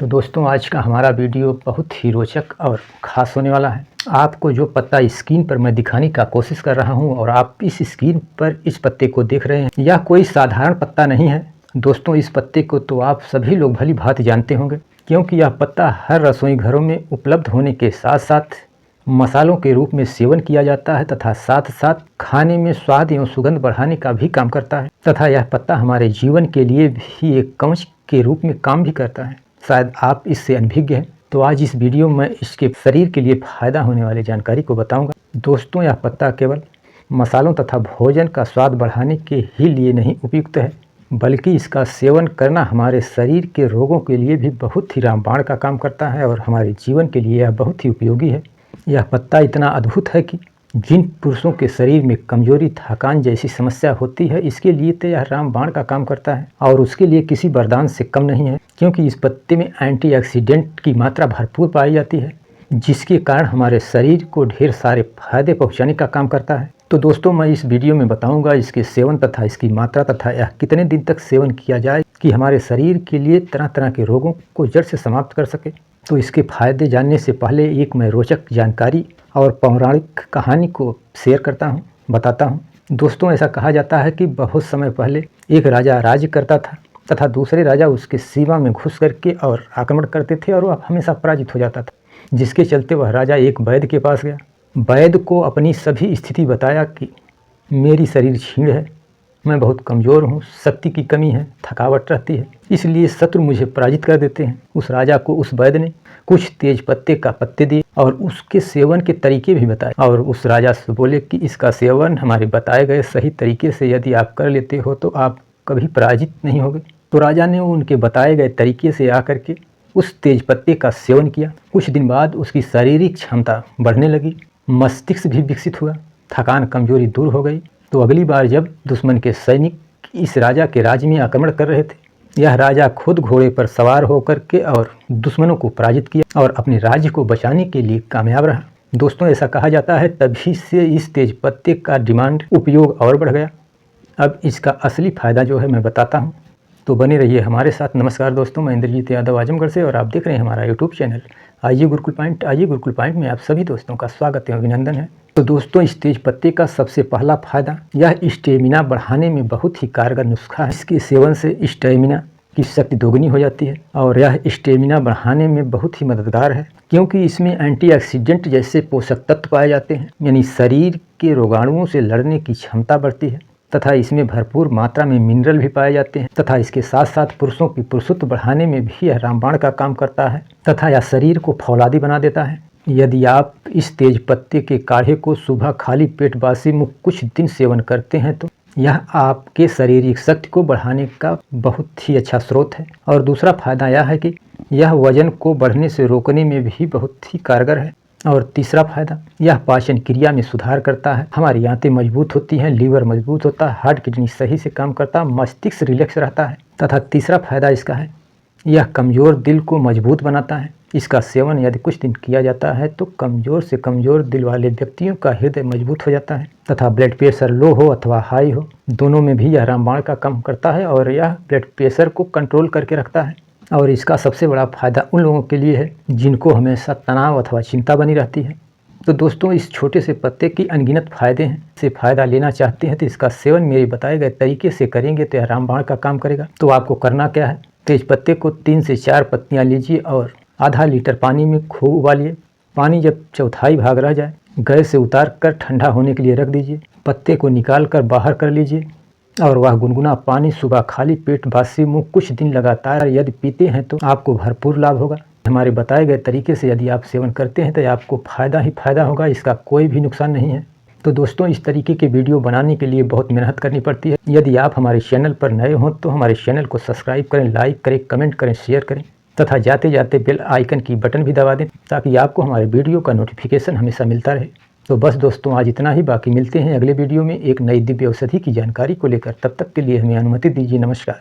तो दोस्तों आज का हमारा वीडियो बहुत ही रोचक और ख़ास होने वाला है। आपको जो पत्ता स्क्रीन पर मैं दिखाने का कोशिश कर रहा हूं और आप इस स्क्रीन पर इस पत्ते को देख रहे हैं, यह कोई साधारण पत्ता नहीं है। दोस्तों इस पत्ते को तो आप सभी लोग भली भांति जानते होंगे, क्योंकि यह पत्ता हर रसोई घरों में उपलब्ध होने के साथ साथ मसालों के रूप में सेवन किया जाता है तथा साथ साथ खाने में स्वाद एवं सुगंध बढ़ाने का भी काम करता है तथा यह पत्ता हमारे जीवन के लिए भी एक कवच के रूप में काम भी करता है। शायद आप इससे अनभिज्ञ हैं, तो आज इस वीडियो में इसके शरीर के लिए फ़ायदा होने वाली जानकारी को बताऊंगा। दोस्तों यह पत्ता केवल मसालों तथा भोजन का स्वाद बढ़ाने के ही लिए नहीं उपयुक्त है, बल्कि इसका सेवन करना हमारे शरीर के रोगों के लिए भी बहुत ही रामबाण का काम करता है और हमारे जीवन के लिए यह बहुत ही उपयोगी है। यह पत्ता इतना अद्भुत है कि जिन पुरुषों के शरीर में कमजोरी, थकान जैसी समस्या होती है, इसके लिए तो यह रामबाण का काम करता है और उसके लिए किसी वरदान से कम नहीं है, क्योंकि इस पत्ते में एंटीऑक्सीडेंट की मात्रा भरपूर पाई जाती है, जिसके कारण हमारे शरीर को ढेर सारे फायदे पहुंचाने का काम करता है। तो दोस्तों मैं इस वीडियो में बताऊंगा इसके सेवन तथा इसकी मात्रा तथा यह कितने दिन तक सेवन किया जाए कि हमारे शरीर के लिए तरह तरह के रोगों को जड़ से समाप्त कर सके। तो इसके फायदे जानने से पहले एक मैं रोचक जानकारी और पौराणिक कहानी को शेयर बताता हूँ। दोस्तों ऐसा कहा जाता है कि बहुत समय पहले एक राजा राज्य करता था तथा दूसरे राजा उसके सीमा में घुस करके और आक्रमण करते थे और वह हमेशा पराजित हो जाता था, जिसके चलते वह राजा एक वैद्य के पास गया। वैद्य को अपनी सभी स्थिति बताया कि मेरी शरीर क्षीण है, मैं बहुत कमज़ोर हूँ, शक्ति की कमी है, थकावट रहती है, इसलिए शत्रु मुझे पराजित कर देते हैं। उस राजा को उस वैद्य ने कुछ तेज पत्ते का पत्ते दिए और उसके सेवन के तरीके भी बताए और उस राजा से बोले कि इसका सेवन हमारे बताए गए सही तरीके से यदि आप कर लेते हो तो आप कभी पराजित नहीं होगे। तो राजा ने उनके बताए गए तरीके से आकर के उस तेज पत्ते का सेवन किया। कुछ दिन बाद उसकी शारीरिक क्षमता बढ़ने लगी, मस्तिष्क भी विकसित हुआ, थकान कमजोरी दूर हो गई। तो अगली बार जब दुश्मन के सैनिक इस राजा के राज्य में आक्रमण कर रहे थे, यह राजा खुद घोड़े पर सवार होकर के और दुश्मनों को पराजित किया और अपने राज्य को बचाने के लिए कामयाब रहा। दोस्तों ऐसा कहा जाता है तभी से इस तेज पत्ते का डिमांड उपयोग और बढ़ गया। अब इसका असली फ़ायदा जो है मैं बताता हूँ, तो बने रहिए हमारे साथ। नमस्कार दोस्तों, मैं इंद्रजीत यादव आजमगढ़ से और आप देख रहे हैं हमारा यूट्यूब चैनल आइए गुरुकुल पॉइंट। आइए गुरुकुल पॉइंट में आप सभी दोस्तों का स्वागत एवं अभिनंदन है। तो दोस्तों इस तेज पत्ते का सबसे पहला फायदा यह स्टेमिना बढ़ाने में बहुत ही कारगर नुस्खा है। इसके सेवन से स्टेमिना की शक्ति दोगुनी हो जाती है और यह स्टेमिना बढ़ाने में बहुत ही मददगार है, क्योंकि इसमें एंटीऑक्सीडेंट जैसे पोषक तत्व पाए जाते हैं, यानी शरीर के रोगाणुओं से लड़ने की क्षमता बढ़ती है तथा इसमें भरपूर मात्रा में मिनरल भी पाए जाते हैं तथा इसके साथ साथ पुरुषों की पुरुषत्व बढ़ाने में भी यह रामबाण का काम करता है तथा यह शरीर को फौलादी बना देता है। यदि आप इस तेज पत्ते के काढ़े को सुबह खाली पेट बासी मुँह कुछ दिन सेवन करते हैं तो यह आपके शारीरिक शक्ति को बढ़ाने का बहुत ही अच्छा स्रोत है। और दूसरा फायदा यह है कि यह वजन को बढ़ने से रोकने में भी बहुत ही कारगर है। और तीसरा फायदा यह पाचन क्रिया में सुधार करता है, हमारी आंतें मजबूत होती हैं, लीवर मजबूत होता है, हार्ट किडनी सही से काम करता है, मस्तिष्क रिलैक्स रहता है। तथा तीसरा फायदा इसका है यह कमज़ोर दिल को मजबूत बनाता है। इसका सेवन यदि कुछ दिन किया जाता है तो कमज़ोर से कमज़ोर दिल वाले व्यक्तियों का हृदय मजबूत हो जाता है तथा ब्लड प्रेशर लो हो अथवा हाई हो, दोनों में भी यह रामबाण का काम करता है और यह ब्लड प्रेशर को कंट्रोल करके रखता है। और इसका सबसे बड़ा फायदा उन लोगों के लिए है जिनको हमेशा तनाव अथवा चिंता बनी रहती है। तो दोस्तों इस छोटे से पत्ते की अनगिनत फायदे हैं। इससे फ़ायदा लेना चाहते हैं तो इसका सेवन मेरे बताए गए तरीके से करेंगे तो यह रामबाण का काम करेगा। तो आपको करना क्या है, तेज पत्ते को 3 से 4 पत्तियाँ लीजिए और आधा लीटर पानी में खूब उबालिए। पानी जब चौथाई भाग रह जाए गैस से उतार कर ठंडा होने के लिए रख दीजिए। पत्ते को निकाल कर बाहर कर लीजिए और वह गुनगुना पानी सुबह खाली पेट बासी मुँह कुछ दिन लगातार यदि पीते हैं तो आपको भरपूर लाभ होगा। हमारे बताए गए तरीके से यदि आप सेवन करते हैं तो आपको फ़ायदा ही फ़ायदा होगा, इसका कोई भी नुकसान नहीं है। तो दोस्तों इस तरीके के वीडियो बनाने के लिए बहुत मेहनत करनी पड़ती है। यदि आप हमारे चैनल पर नए हों तो हमारे चैनल को सब्सक्राइब करें, लाइक करें, कमेंट करें, शेयर करें तथा जाते जाते बेल आइकन की बटन भी दबा दें ताकि आपको हमारे वीडियो का नोटिफिकेशन हमेशा मिलता रहे। तो बस दोस्तों आज इतना ही, बाकी मिलते हैं अगले वीडियो में एक नई दिव्य औषधि की जानकारी को लेकर। तब तक के लिए हमें अनुमति दीजिए। नमस्कार।